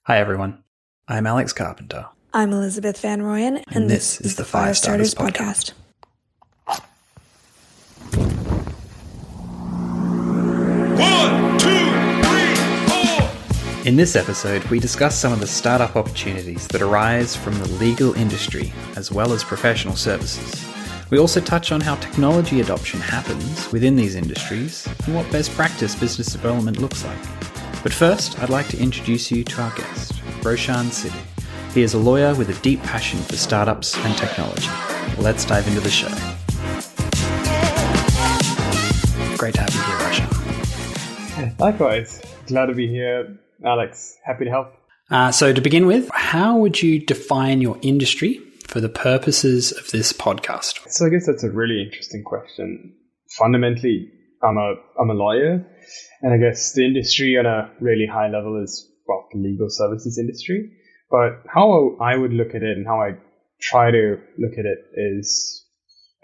Hi everyone, I'm Alex Carpenter. I'm Elizabeth Van Royen, and this is the Firestarters Podcast. One, two, three, four. In this episode, we discuss some of the startup opportunities that arise from the legal industry, as well as professional services. We also touch on how technology adoption happens within these industries and what best practice business development looks like. But first, I'd like to introduce you to our guest, Roshan Sidhu. He is a lawyer with a deep passion for startups and technology. Let's dive into the show. Great to have you here, Roshan. Likewise. Glad to be here, Alex. Happy to help. So to begin with, how would you define your industry for the purposes of this podcast? So I guess that's a really interesting question. Fundamentally, I'm a lawyer, and I guess the industry on a really high level is, well, the legal services industry. But how I would look at it and how I try to look at it is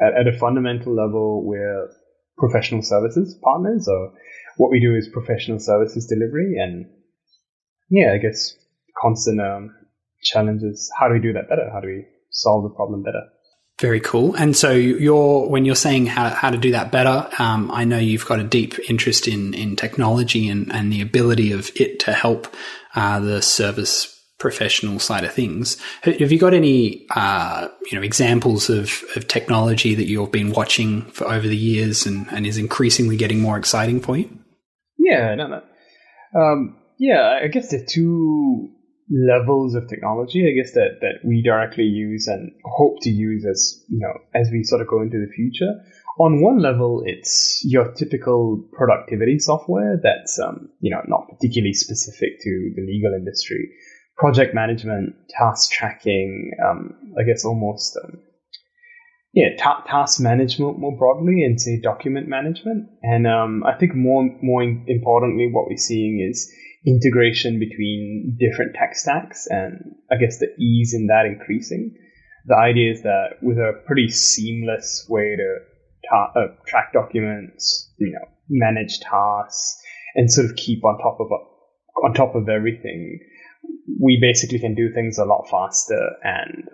at a fundamental level, we're professional services partners, or what we do is professional services delivery. And yeah, I guess constant challenges. How do we do that better? How do we solve the problem better? Very cool. And so when you're saying how to do that better, I know you've got a deep interest in technology and the ability of it to help the service professional side of things. Have you got any examples of technology that you've been watching for over the years and is increasingly getting more exciting for you? Yeah, I guess there are two levels of technology, I guess, that we directly use and hope to use as we sort of go into the future. On one level, it's your typical productivity software that's not particularly specific to the legal industry. Project management, task tracking, I guess almost task management more broadly, and say document management. And I think more importantly, what we're seeing is integration between different tech stacks, and I guess the ease in that increasing. The idea is that with a pretty seamless way to track documents, manage tasks, and sort of keep on top of everything, we basically can do things a lot faster and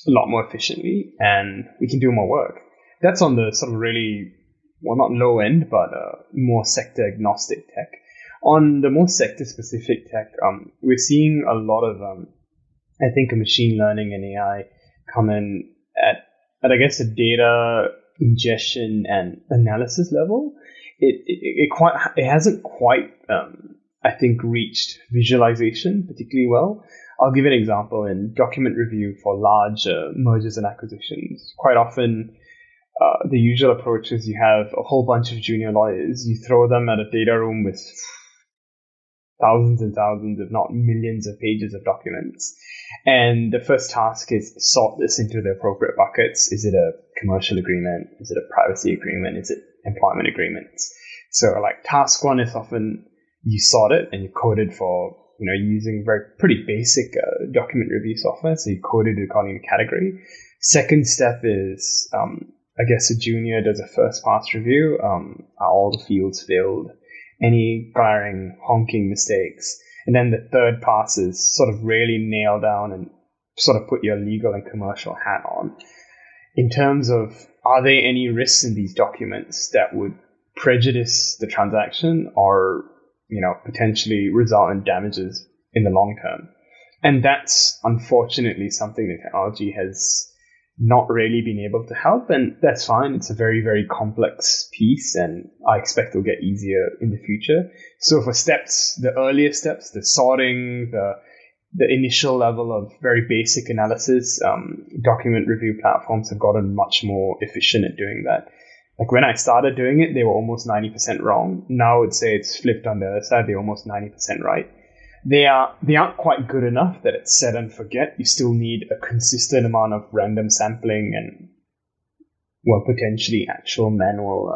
a lot more efficiently, and we can do more work. That's on the sort of really, well, not low end, but more sector agnostic tech. On the more sector-specific tech, we're seeing a lot of, I think, machine learning and AI come in at I guess, a data ingestion and analysis level. It hasn't quite, I think, reached visualization particularly well. I'll give an example in document review for large mergers and acquisitions. Quite often, the usual approach is you have a whole bunch of junior lawyers, you throw them at a data room with thousands and thousands, if not millions of pages of documents. And the first task is sort this into the appropriate buckets. Is it a commercial agreement? Is it a privacy agreement? Is it employment agreements? So like task one is often you sort it and you code it for, using pretty basic document review software. So you code it according to category. Second step is, I guess a junior does a first pass review. Are all the fields filled? Any glaring honking mistakes? And then the third pass is sort of really nail down and sort of put your legal and commercial hat on in terms of, are there any risks in these documents that would prejudice the transaction or, potentially result in damages in the long term? And that's unfortunately something that technology has not really been able to help, and that's fine. It's a very, very complex piece, and I expect it'll get easier in the future. So for steps, the earlier steps, the sorting, the initial level of very basic analysis, document review platforms have gotten much more efficient at doing that. Like when I started doing it, they were almost 90% wrong. Now I would say it's flipped on the other side. They're almost 90% right. They aren't quite good enough that it's set and forget. You still need a consistent amount of random sampling and, potentially actual manual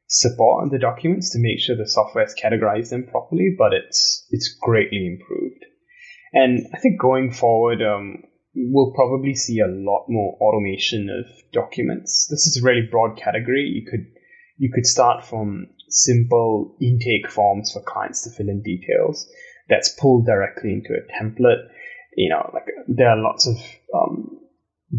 support on the documents to make sure the software has categorized them properly. But it's greatly improved. And I think going forward, we'll probably see a lot more automation of documents. This is a really broad category. You could start from simple intake forms for clients to fill in details. that's pulled directly into a template. Like there are lots of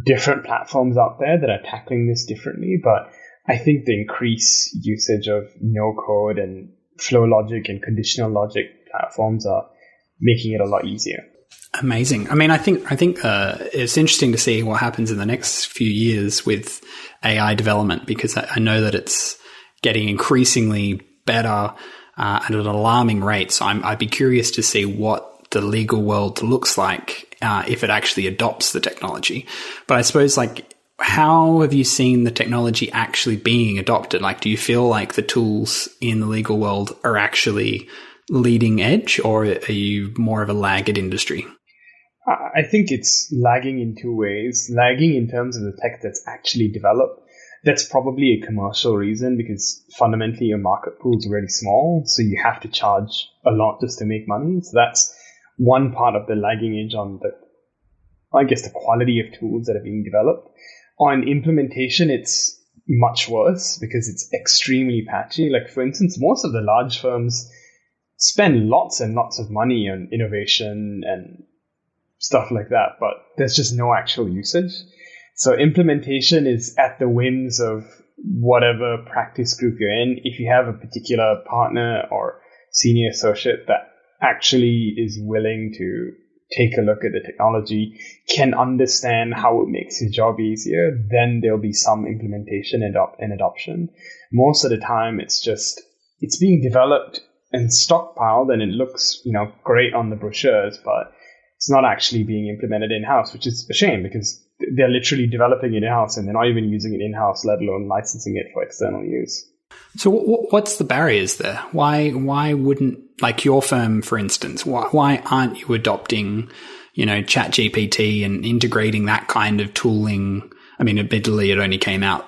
different platforms out there that are tackling this differently, but I think the increased usage of no code and flow logic and conditional logic platforms are making it a lot easier. Amazing. I mean, I think it's interesting to see what happens in the next few years with AI development, because I know that it's getting increasingly better at an alarming rate. So I'd be curious to see what the legal world looks like if it actually adopts the technology. But I suppose, like, how have you seen the technology actually being adopted? Like, do you feel like the tools in the legal world are actually leading edge, or are you more of a laggard industry? I think it's lagging in two ways. Lagging in terms of the tech that's actually developed. That's probably a commercial reason, because fundamentally your market pool is really small, so you have to charge a lot just to make money. So that's one part of the lagging edge on the quality of tools that are being developed. On implementation, it's much worse because it's extremely patchy. Like, for instance, most of the large firms spend lots and lots of money on innovation and stuff like that, but there's just no actual usage. So implementation is at the whims of whatever practice group you're in. If you have a particular partner or senior associate that actually is willing to take a look at the technology, can understand how it makes his job easier, then there'll be some implementation and adoption. Most of the time, it's being developed and stockpiled, and it looks, great on the brochures, but it's not actually being implemented in-house, which is a shame, because they're literally developing it in-house and they're not even using it in-house, let alone licensing it for external use. So what's the barriers there? Why wouldn't, like your firm, for instance, why aren't you adopting, ChatGPT and integrating that kind of tooling? I mean, admittedly, it only came out,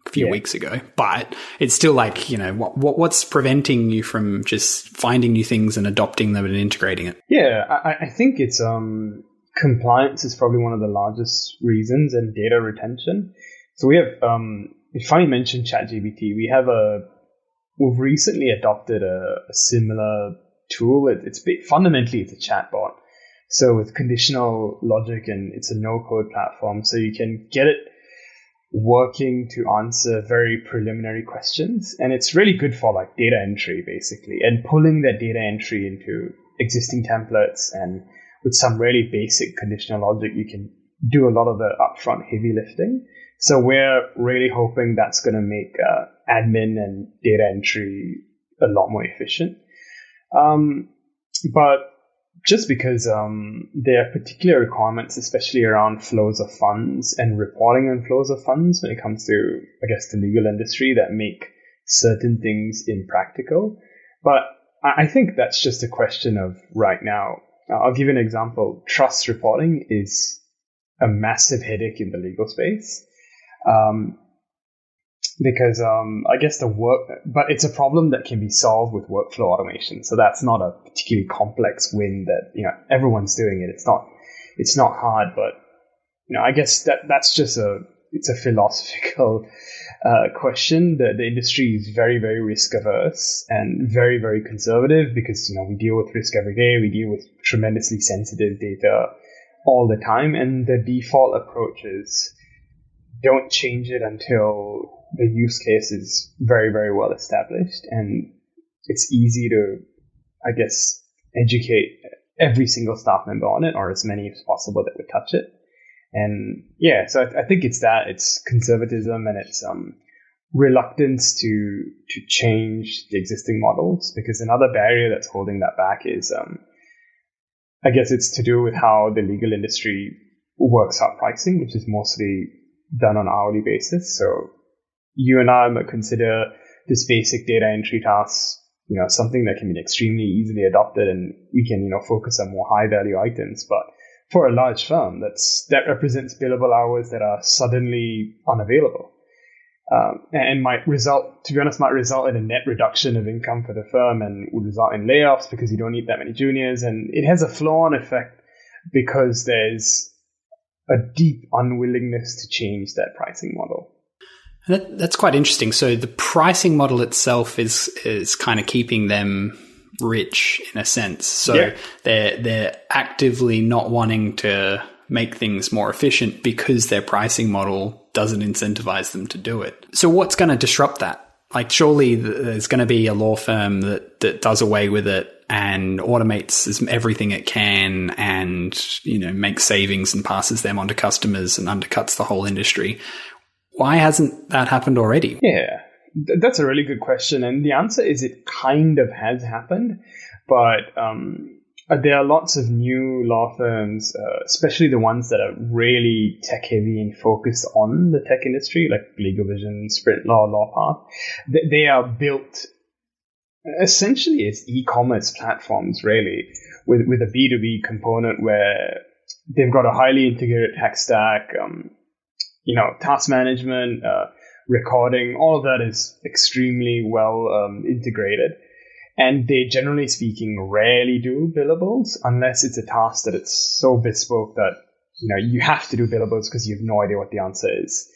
a few weeks ago, but it's still like, what's preventing you from just finding new things and adopting them and integrating it? Yeah, I think it's compliance is probably one of the largest reasons, and data retention. So we have, if I mention ChatGPT, we've recently adopted a similar tool. Fundamentally, it's a chatbot. So with conditional logic, and it's a no-code platform, so you can get it working to answer very preliminary questions. And it's really good for like data entry, basically, and pulling that data entry into existing templates. And with some really basic conditional logic, you can do a lot of the upfront heavy lifting. So we're really hoping that's going to make admin and data entry a lot more efficient. But just because there are particular requirements, especially around flows of funds and reporting on flows of funds when it comes to, the legal industry, that make certain things impractical. But I think that's just a question of right now. I'll give you an example. Trust reporting is a massive headache in the legal space. Because but it's a problem that can be solved with workflow automation. So that's not a particularly complex win that, everyone's doing it. It's not hard, but, I guess that's just it's a philosophical question. The industry is very, very risk averse and very, very conservative because, we deal with risk every day. We deal with tremendously sensitive data all the time. And the default approach is don't change it until the use case is very, very well established, and it's easy to, educate every single staff member on it, or as many as possible that would touch it. And so I think it's conservatism, and it's reluctance to change the existing models, because another barrier that's holding that back is, it's to do with how the legal industry works out pricing, which is mostly done on an hourly basis. So you and I might consider this basic data entry task, something that can be extremely easily adopted, and we can, focus on more high value items. But for a large firm, that represents billable hours that are suddenly unavailable, and might result in a net reduction of income for the firm, and would result in layoffs because you don't need that many juniors. And it has a flow-on effect because there's a deep unwillingness to change that pricing model. That's quite interesting. So the pricing model itself is kind of keeping them rich in a sense. So they're actively not wanting to make things more efficient because their pricing model doesn't incentivize them to do it. So what's going to disrupt that? Like, surely there's going to be a law firm that does away with it and automates everything it can and, makes savings and passes them on to customers and undercuts the whole industry. Why hasn't that happened already? Yeah, that's a really good question. And the answer is it kind of has happened. But there are lots of new law firms, especially the ones that are really tech heavy and focused on the tech industry, like Legal Vision, Sprint Law, LawPath. They are built essentially as e-commerce platforms, really, with a B2B component where they've got a highly integrated tech stack, task management, recording, all of that is extremely well integrated. And they, generally speaking, rarely do billables unless it's a task that it's so bespoke that, you have to do billables because you have no idea what the answer is.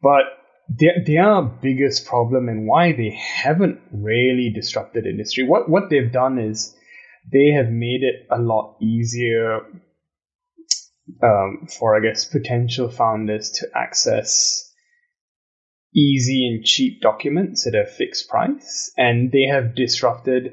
But their biggest problem and why they haven't really disrupted industry, what they've done is they have made it a lot easier for, I guess, potential founders to access easy and cheap documents at a fixed price, and they have disrupted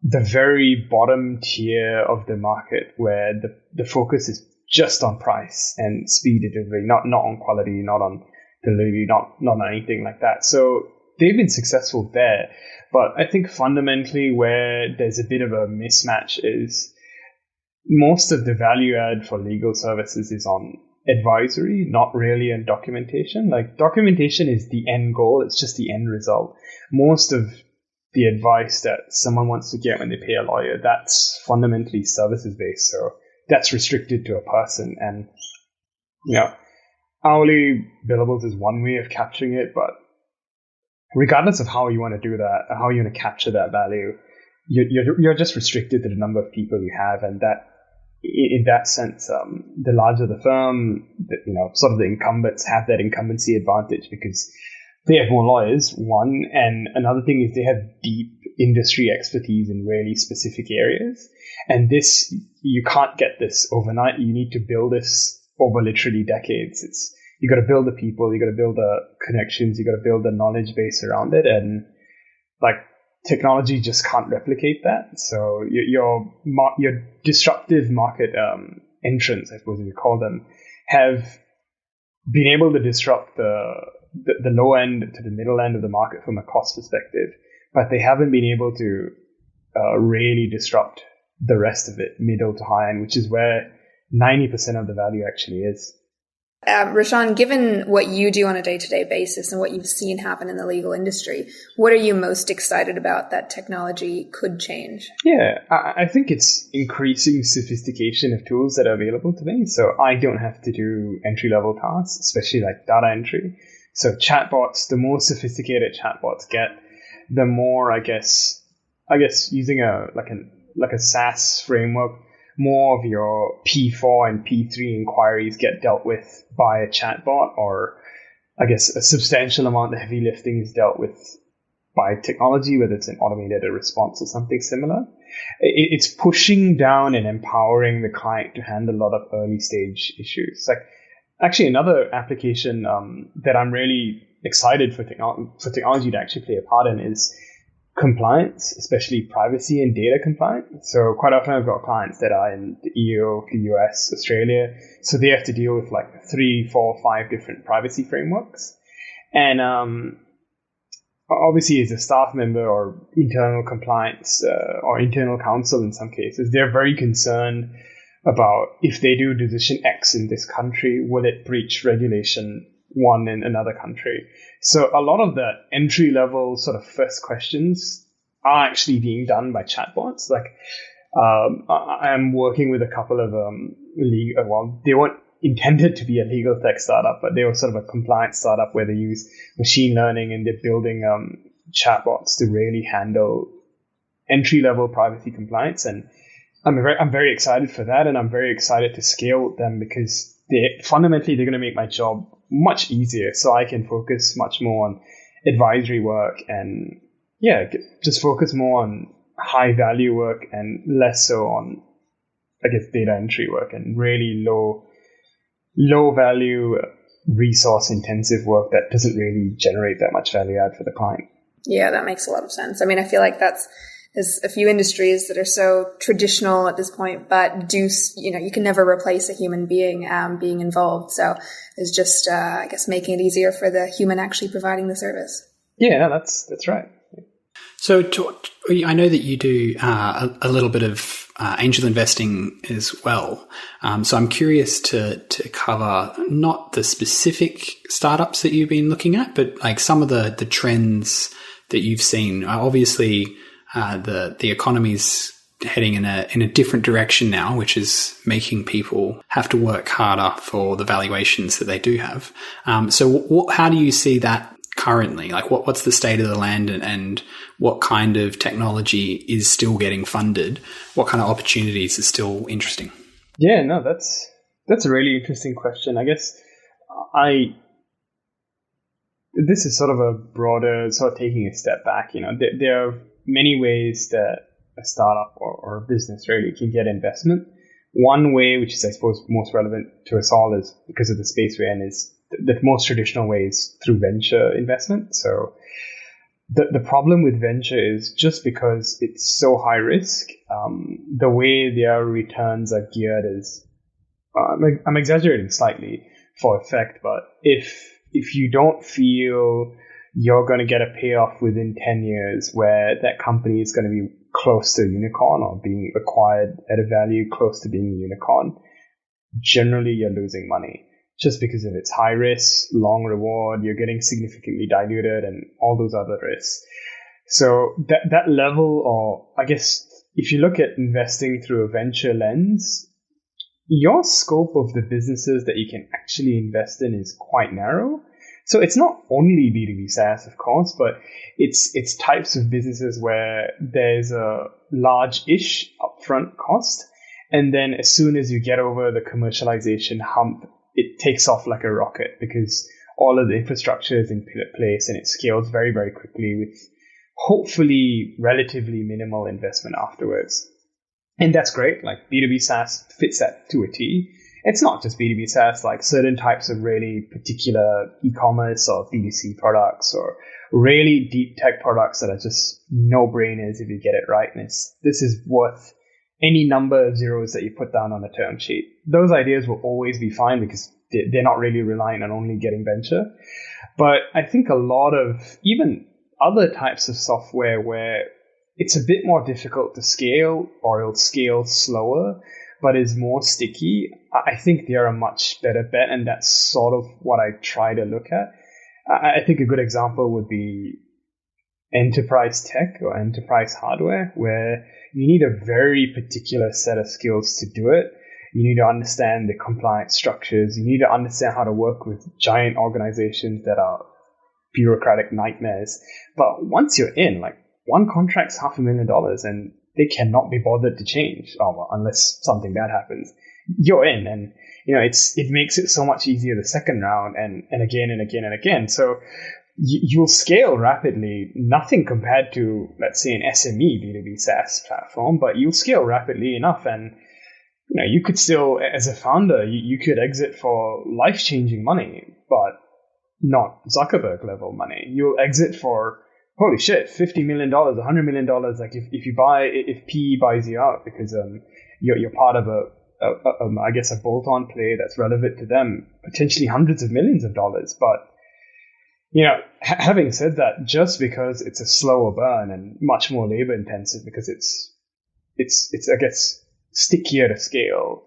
the very bottom tier of the market where the focus is just on price and speed of delivery, not on quality, not on delivery, not on anything like that. So they've been successful there, but I think fundamentally where there's a bit of a mismatch is most of the value add for legal services is on advisory, not really on documentation. Like, documentation is the end goal, it's just the end result. Most of the advice that someone wants to get when they pay a lawyer, that's fundamentally services based, so that's restricted to a person. And hourly billables is one way of capturing it, but regardless of how you want to do that, how you want to capture that value, you're just restricted to the number of people you have, and that, in that sense, the larger the firm, sort of the incumbents have that incumbency advantage because they have more lawyers, one, and another thing is they have deep industry expertise in really specific areas. And this, you can't get this overnight. You need to build this over literally decades. You got to build the people, you got to build the connections, you got to build the knowledge base around it, and technology just can't replicate that. So your disruptive market entrants, I suppose if you call them, have been able to disrupt the low end to the middle end of the market from a cost perspective, but they haven't been able to really disrupt the rest of it, middle to high end, which is where 90% of the value actually is. Roshan, given what you do on a day-to-day basis and what you've seen happen in the legal industry, what are you most excited about that technology could change? Yeah, I think it's increasing sophistication of tools that are available to me. So I don't have to do entry-level tasks, especially like data entry. So chatbots, the more sophisticated chatbots get, the more, I guess using a SaaS framework, more of your P4 and P3 inquiries get dealt with by a chatbot, or I guess a substantial amount of heavy lifting is dealt with by technology, whether it's an automated response or something similar. It's pushing down and empowering the client to handle a lot of early stage issues. Like, actually, another application that I'm really excited for technology to actually play a part in is compliance, especially privacy and data compliance. So quite often I've got clients that are in the EU, the US, Australia. So they have to deal with 3, 4, 5 different privacy frameworks. And obviously as a staff member or internal compliance or internal counsel in some cases, they're very concerned about if they do decision X in this country, will it breach regulation 1 in another country? So a lot of the entry-level sort of first questions are actually being done by chatbots. I'm working with a couple of they weren't intended to be a legal tech startup, but they were sort of a compliance startup where they use machine learning and they're building chatbots to really handle entry-level privacy compliance. And I'm very excited for that, and I'm very excited to scale them because fundamentally they're going to make my job much easier, so I can focus much more on advisory work and just focus more on high value work and less so on, I guess, data entry work and really low value resource intensive work that doesn't really generate that much value add for the client. Yeah, that makes a lot of sense. I mean, I feel like there's a few industries that are so traditional at this point, but you can never replace a human being being involved. So it's just, I guess, making it easier for the human actually providing the service. Yeah, no, that's right. So I know that you do a little bit of angel investing as well. So I'm curious to cover not the specific startups that you've been looking at, but like some of the trends that you've seen. Obviously, the economy's heading in a different direction now, which is making people have to work harder for the valuations that they do have. So how do you see that currently? Like what's the state of the land and what kind of technology is still getting funded? What kind of opportunities are still interesting? Yeah, no, that's a really interesting question. I guess this is sort of a broader, sort of taking a step back. There are many ways that a startup or a business really can get investment. One way, which is I suppose most relevant to us all, is because of the space we're in, is the most traditional way is through venture investment. So the problem with venture is just because it's so high risk, the way their returns are geared is, I'm exaggerating slightly for effect, but if you don't feel you're going to get a payoff within 10 years where that company is going to be close to a unicorn or being acquired at a value close to being a unicorn, generally you're losing money. Just because of its high risk, long reward, you're getting significantly diluted and all those other risks. So that level, or I guess if you look at investing through a venture lens, your scope of the businesses that you can actually invest in is quite narrow. So it's not only B2B SaaS, of course, but it's types of businesses where there's a large-ish upfront cost. And then as soon as you get over the commercialization hump, it takes off like a rocket because all of the infrastructure is in place and it scales very, very quickly with hopefully relatively minimal investment afterwards. And that's great. Like B2B SaaS fits that to a T. It's not just B2B SaaS, like certain types of really particular e-commerce or B2C products or really deep tech products that are just no-brainers if you get it right. And this is worth any number of zeros that you put down on a term sheet. Those ideas will always be fine because they're not really reliant on only getting venture. But I think a lot of even other types of software where it's a bit more difficult to scale or it'll scale slower, but is more sticky, I think they're a much better bet. And that's sort of what I try to look at. I think a good example would be enterprise tech or enterprise hardware, where you need a very particular set of skills to do it. You need to understand the compliance structures. You need to understand how to work with giant organizations that are bureaucratic nightmares. But once you're in, like one contract's $500,000 and they cannot be bothered to change, unless something bad happens. You're in, and it makes it so much easier the second round and again and again and again. So you'll scale rapidly, nothing compared to, let's say, an SME B2B SaaS platform, but you'll scale rapidly enough. And you could still, as a founder, you could exit for life-changing money, but not Zuckerberg level money. You'll exit for, holy shit, $50 million, $100 million. Like if PE buys you out because you're part of I guess a bolt-on play that's relevant to them, potentially hundreds of millions of dollars. But having said that, just because it's a slower burn and much more labor intensive because it's I guess stickier to scale,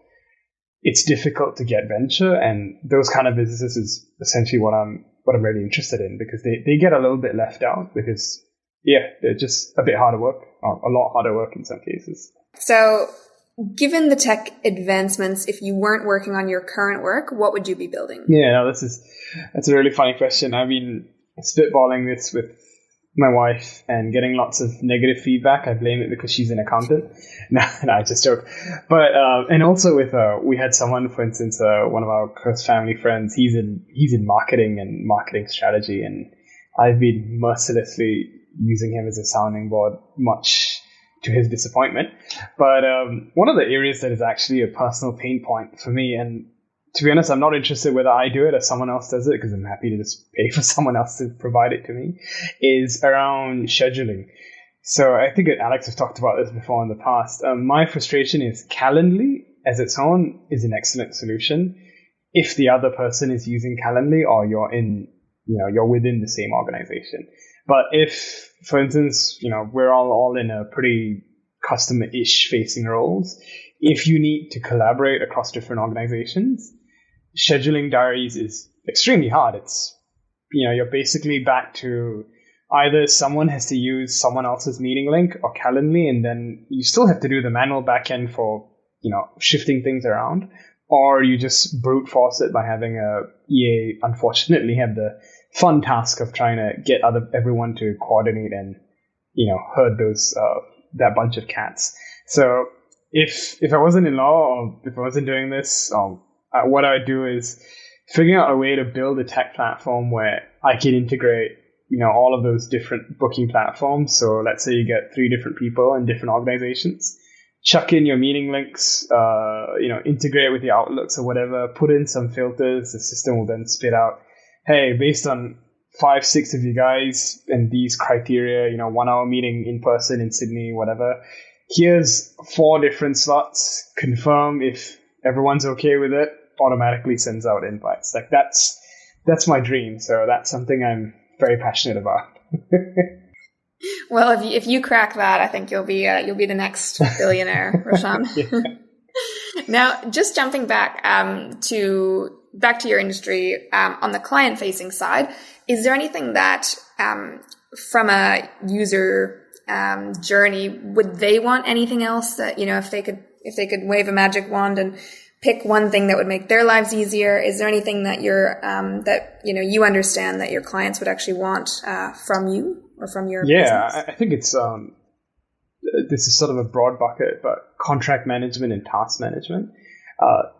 it's difficult to get venture, and those kind of businesses is essentially what I'm really interested in, because they get a little bit left out because they're just a bit harder work, or a lot harder work in some cases. So given the tech advancements, if you weren't working on your current work, what would you be building? Yeah, no, that's a really funny question. I've been spitballing this with my wife and getting lots of negative feedback. I blame it because she's an accountant. No, I just joke. But and also with we had someone, for instance, one of our close family friends. He's in marketing and marketing strategy, and I've been mercilessly using him as a sounding board, much to his disappointment. But one of the areas that is actually a personal pain point for me, and to be honest, I'm not interested whether I do it or someone else does it, because I'm happy to just pay for someone else to provide it to me, is around scheduling. So I think Alex has talked about this before in the past. My frustration is Calendly as its own is an excellent solution if the other person is using Calendly or you're within the same organization. But if, for instance, we're all in a pretty customer-ish facing roles, if you need to collaborate across different organizations, scheduling diaries is extremely hard. It's, you're basically back to either someone has to use someone else's meeting link or Calendly, and then you still have to do the manual backend for, shifting things around, or you just brute force it by having EA, unfortunately, have the fun task of trying to get everyone to coordinate and, herd that bunch of cats. So if I wasn't in law, or if I wasn't doing this, what I would do is figuring out a way to build a tech platform where I can integrate, all of those different booking platforms. So let's say you get 3 different people in different organizations, chuck in your meeting links, integrate with your Outlooks or whatever, put in some filters. The system will then spit out, hey, based on 5-6 of you guys and these criteria, 1 hour meeting in person in Sydney, whatever, here's 4 different slots, confirm if everyone's okay with it, automatically sends out invites. Like that's my dream. So that's something I'm very passionate about. Well, if you crack that, I think you'll be the next billionaire, Roshan. Now, just jumping back to your industry, on the client-facing side, is there anything that from a user journey, would they want anything else that, if they could wave a magic wand and pick one thing that would make their lives easier? Is there anything that you understand that your clients would actually want from you or from your business? I think it's this is sort of a broad bucket, but contract management and task management,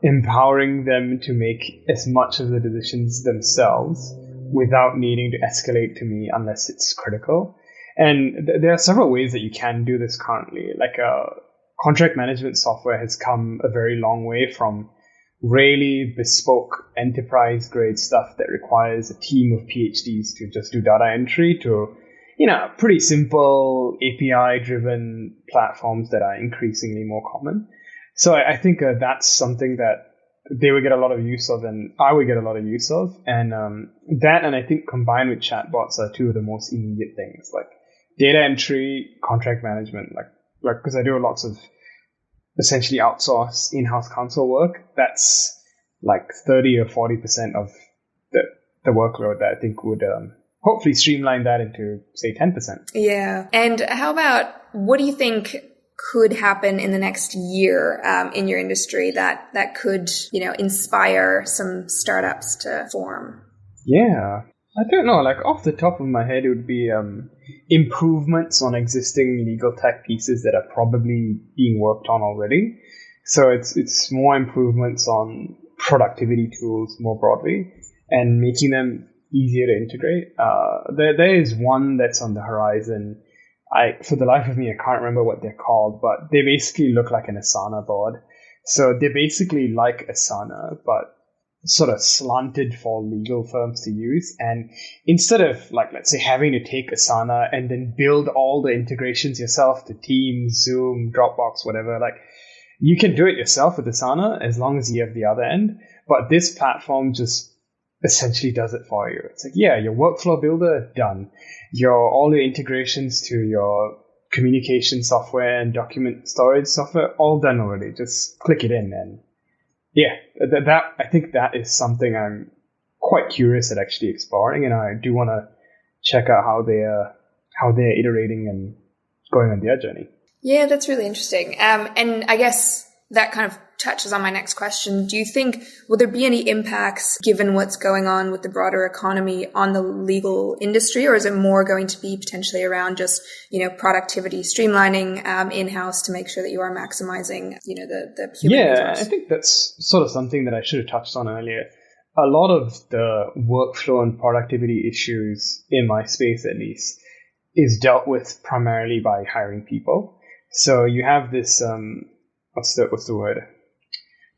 empowering them to make as much of the decisions themselves without needing to escalate to me unless it's critical. And there are several ways that you can do this currently. Like contract management software has come a very long way from really bespoke enterprise grade stuff that requires a team of PhDs to just do data entry to, pretty simple API driven platforms that are increasingly more common. So I think that's something that they would get a lot of use of and I would get a lot of use of. And that, and I think combined with chatbots, are 2 of the most immediate things, like data entry, contract management, like because I do lots of essentially outsource in-house counsel work. That's like 30 or 40% of the workload that I think would hopefully streamline that into, say, 10%. Yeah. And how about, what do you think could happen in the next year in your industry that could, inspire some startups to form? Yeah. I don't know, like off the top of my head, it would be improvements on existing legal tech pieces that are probably being worked on already. So it's more improvements on productivity tools more broadly and making them easier to integrate. There is one that's on the horizon. For the life of me, I can't remember what they're called, but they basically look like an Asana board. So they're basically like Asana, but sort of slanted for legal firms to use. And instead of, like, let's say having to take Asana and then build all the integrations yourself to Teams, Zoom, Dropbox, whatever, like, you can do it yourself with Asana as long as you have the other end. But this platform just essentially does it for you. It's like, yeah, your workflow builder, done. All your integrations to your communication software and document storage software, all done already. Just click it in, and yeah, that I think that is something I'm quite curious at actually exploring, and I do want to check out how they're iterating and going on their journey. Yeah, that's really interesting. And I guess that kind of touches on my next question. Do you think, will there be any impacts given what's going on with the broader economy on the legal industry, or is it more going to be potentially around just, productivity, streamlining in-house to make sure that you are maximizing, the human resource? I think that's sort of something that I should have touched on earlier. A lot of the workflow and productivity issues in my space, at least, is dealt with primarily by hiring people. So you have this what's the word?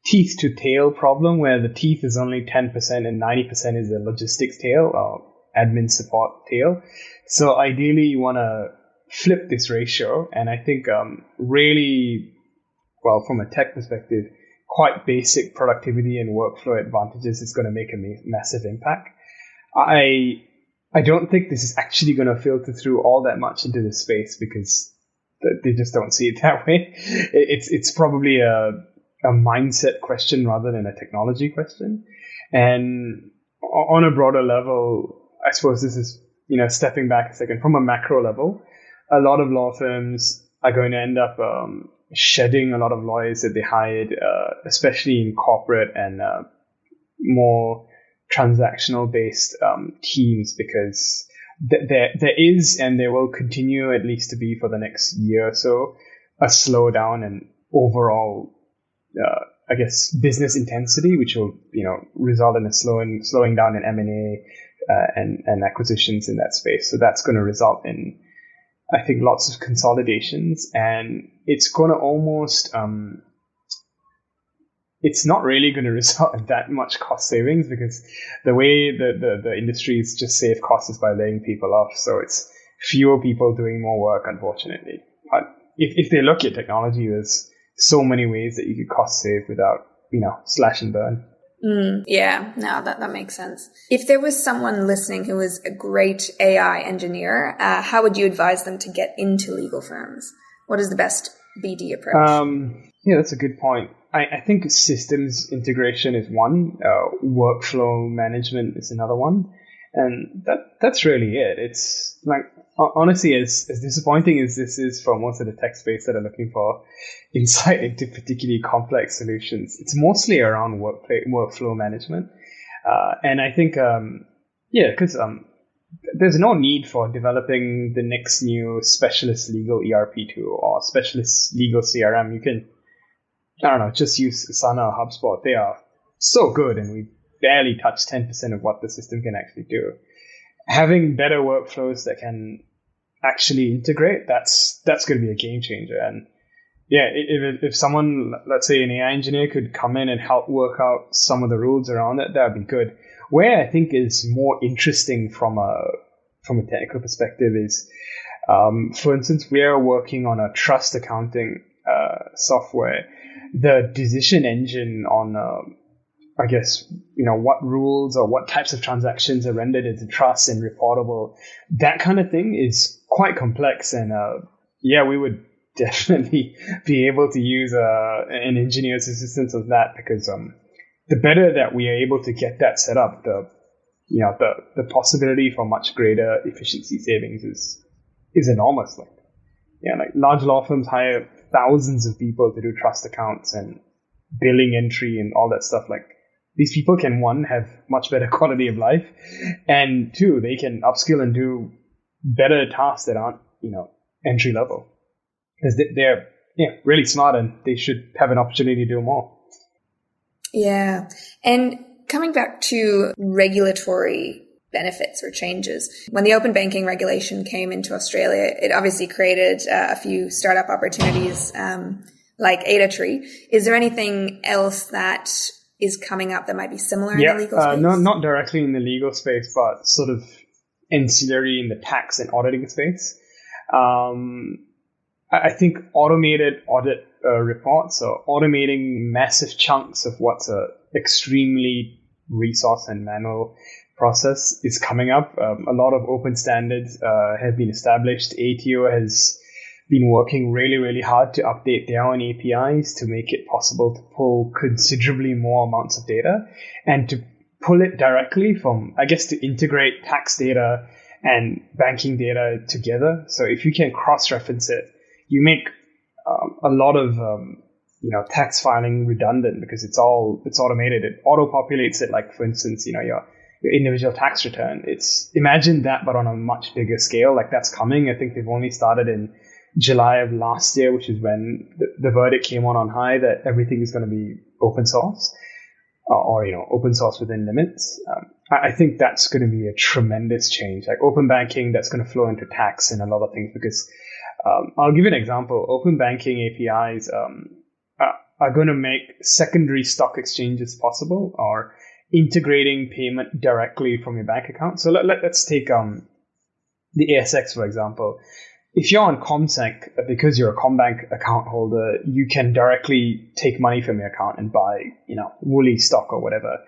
Teeth to tail problem, where the teeth is only 10% and 90% is the logistics tail or admin support tail. So ideally, you want to flip this ratio, and I think really, well, from a tech perspective, quite basic productivity and workflow advantages is going to make a massive impact. I don't think this is actually going to filter through all that much into the space because they just don't see it that way. It's probably a mindset question rather than a technology question. And on a broader level, I suppose this is, stepping back a second, from a macro level, a lot of law firms are going to end up shedding a lot of lawyers that they hired, especially in corporate and more transactional based teams, because there is, and there will continue at least to be for the next year or so, a slowdown in overall I guess business intensity, which will result in a slowing down in M&A and acquisitions in that space. So that's going to result in, I think, lots of consolidations, and it's going to almost it's not really going to result in that much cost savings, because the way the industries just save costs is by laying people off. So it's fewer people doing more work, unfortunately. But if they look at technology, there's so many ways that you could cost save without, slash and burn. Yeah, no, that makes sense. If there was someone listening who was a great AI engineer, how would you advise them to get into legal firms? What is the best BD approach? Yeah, that's a good point. I think systems integration is one, workflow management is another one, and that's really it. It's like, honestly, as disappointing as this is for most of the tech space that are looking for insight into particularly complex solutions, it's mostly around workflow management. And I think, because there's no need for developing the next new specialist legal ERP tool or specialist legal CRM. You can, just use Asana or HubSpot. They are so good, and we barely touch 10% of what the system can actually do. Having better workflows that can actually integrate, that's going to be a game changer. And yeah, if someone, let's say an AI engineer, could come in and help work out some of the rules around it, that would be good. Where I think is more interesting from a technical perspective is, for instance, we are working on a trust accounting software. The decision engine on what rules or what types of transactions are rendered as a trust and reportable, that kind of thing is quite complex. And we would definitely be able to use an engineer's assistance on that, because the better that we are able to get that set up, the possibility for much greater efficiency savings is enormous. Like large law firms hire thousands of people to do trust accounts and billing entry and all that stuff. Like, these people can, one, have much better quality of life, and two, they can upskill and do better tasks that aren't, entry level, because they're really smart, and they should have an opportunity to do more. Yeah. And coming back to regulatory benefits or changes, when the open banking regulation came into Australia, it obviously created a few startup opportunities, like AdaTree. Is there anything else that is coming up that might be similar in the legal space? Not directly in the legal space, but sort of ancillary in the tax and auditing space. I think automated audit reports, or automating massive chunks of what's a extremely resource and manual process, is coming up. A lot of open standards have been established. ATO has been working really, really hard to update their own APIs to make it possible to pull considerably more amounts of data, and to pull it directly from, to integrate tax data and banking data together. So if you can cross-reference it, you make a lot of tax filing redundant, because it's automated. It auto-populates it, like, for instance, your individual tax return. Imagine that, but on a much bigger scale. Like, that's coming. I think they've only started in July of last year, which is when the verdict came on high that everything is going to be open source. or open source within limits. I think that's going to be a tremendous change. Like open banking, that's going to flow into tax and a lot of things, because I'll give you an example. Open banking APIs are going to make secondary stock exchanges possible, or integrating payment directly from your bank account. So let's take the ASX, for example. If you're on CommSec, because you're a CommBank account holder, you can directly take money from your account and buy, Woolly stock or whatever.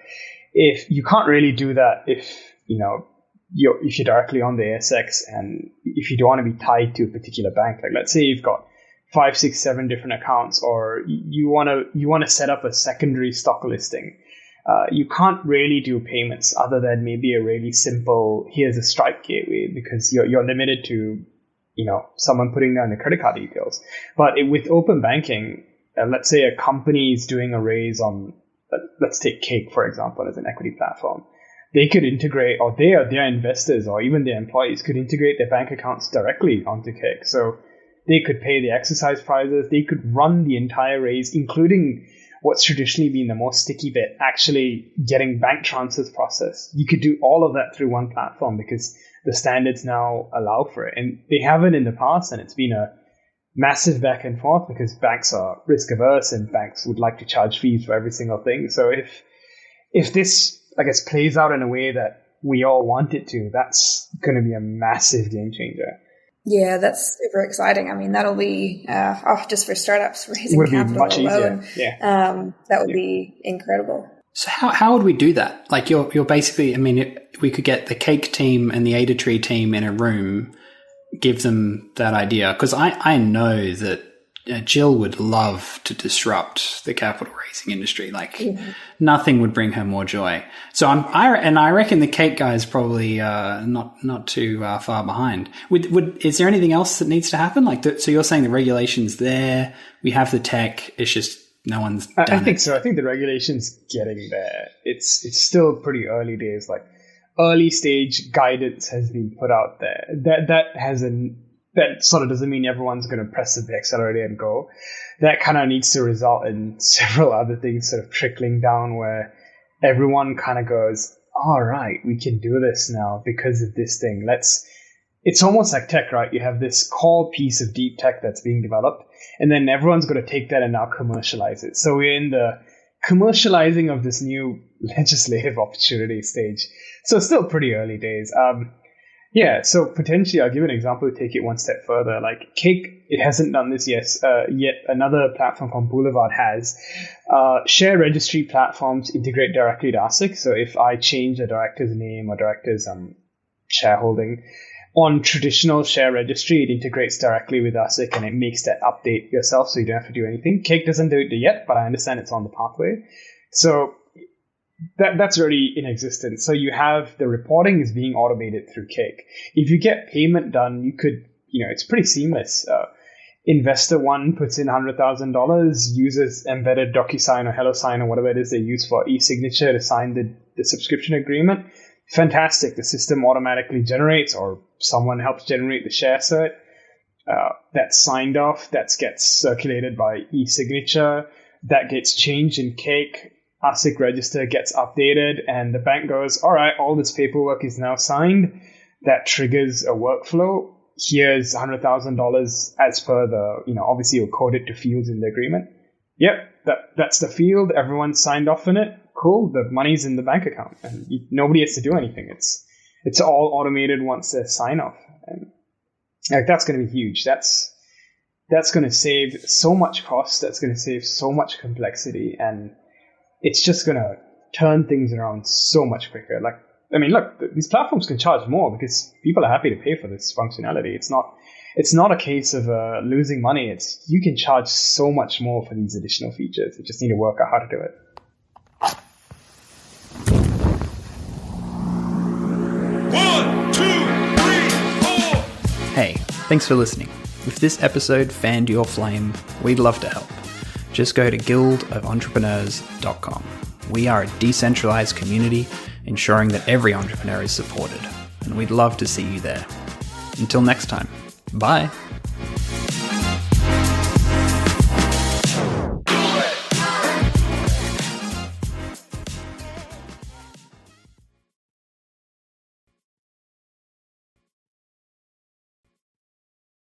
If you can't really do that, if you're directly on the ASX, and if you don't want to be tied to a particular bank, like let's say you've got 5, 6, 7 different accounts, or you want to set up a secondary stock listing, you can't really do payments other than maybe a really simple, here's a Stripe gateway, because you're limited to someone putting down the credit card details. But with open banking, let's say a company is doing a raise on, let's take Cake, for example, as an equity platform. They could integrate, or their investors or even their employees could integrate their bank accounts directly onto Cake. So they could pay the exercise prizes. They could run the entire raise, including what's traditionally been the most sticky bit, actually getting bank transfers processed. You could do all of that through one platform because the standards now allow for it. And they haven't in the past, and it's been a massive back and forth because banks are risk averse and banks would like to charge fees for every single thing. So if this, I guess, plays out in a way that we all want it to, that's going to be a massive game changer. Yeah, that's super exciting. I mean, that'll be just for startups raising would capital be much alone. Easier. Yeah. That would be incredible. So how would we do that? Like you're basically, I mean, we could get the Cake team and the AdaTree team in a room, give them that idea, because I know that Jill would love to disrupt the capital raising industry. Like nothing would bring her more joy. So I reckon the Cake guy is probably not too far behind. Is there anything else that needs to happen? So you're saying the regulation's there, we have the tech, it's just no one's done it. I think so. I think the regulation's getting there. It's still pretty early days. Like early stage guidance has been put out there. That sort of doesn't mean everyone's going to press the accelerator and go. That kind of needs to result in several other things sort of trickling down where everyone kind of goes, all right, we can do this now because of this thing. It's almost like tech, right? You have this core piece of deep tech that's being developed, and then everyone's going to take that and now commercialize it. So we're in the commercializing of this new legislative opportunity stage. So it's still pretty early days. Yeah, so potentially, I'll give an example to take it one step further. Like Cake, it hasn't done this yet. Yet another platform called Boulevard has. Share registry platforms integrate directly to ASIC. So if I change a director's name or director's shareholding on traditional share registry, it integrates directly with ASIC and it makes that update yourself, so you don't have to do anything. Cake doesn't do it yet, but I understand it's on the pathway. So that's already in existence. So you have the reporting is being automated through Cake. If you get payment done, you could, it's pretty seamless. Investor one puts in $100,000, uses embedded DocuSign or HelloSign or whatever it is they use for e-signature to sign the subscription agreement. Fantastic. The system automatically generates, or someone helps generate the share cert. That's signed off. That gets circulated by e-signature. That gets changed in Cake. ASIC register gets updated, and the bank goes, all right, all this paperwork is now signed. That triggers a workflow. Here's $100,000 as per the, obviously you'll code it to fields in the agreement. Yep, that's the field. Everyone's signed off on it. Cool. The money's in the bank account, and nobody has to do anything. It's all automated once they sign off, and that's going to be huge. That's going to save so much cost. That's going to save so much complexity, and it's just going to turn things around so much quicker. Look, these platforms can charge more because people are happy to pay for this functionality. It's not a case of losing money. You can charge so much more for these additional features. You just need to work out how to do it. One, two, three, four. Hey, thanks for listening. If this episode fanned your flame, we'd love to help. Just go to guildofontrepreneurs.com. We are a decentralized community ensuring that every entrepreneur is supported, and we'd love to see you there. Until next time, bye.